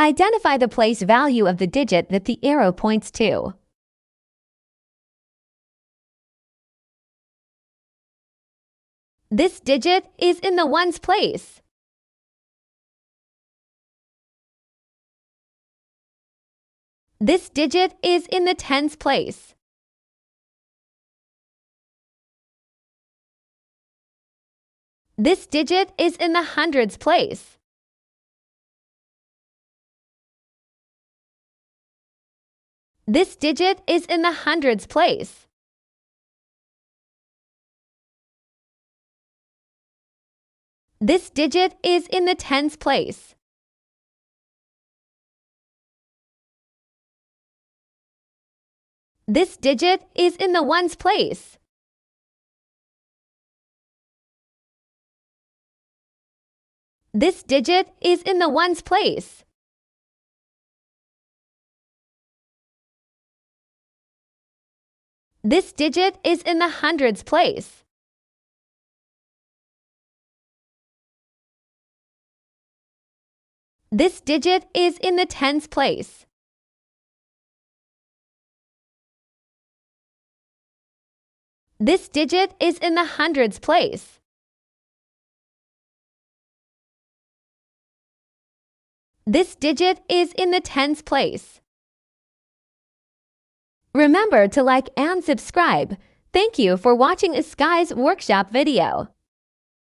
Identify the place value of the digit that the arrow points to. This digit is in the ones place. This digit is in the tens place. This digit is in the hundreds place. This digit is in the hundreds place. This digit is in the tens place. This digit is in the ones place. This digit is in the ones place. This digit is in the hundreds place. This digit is in the tens place. This digit is in the hundreds place. This digit is in the tens place. Remember to like and subscribe. Thank you for watching Skye's workshop video.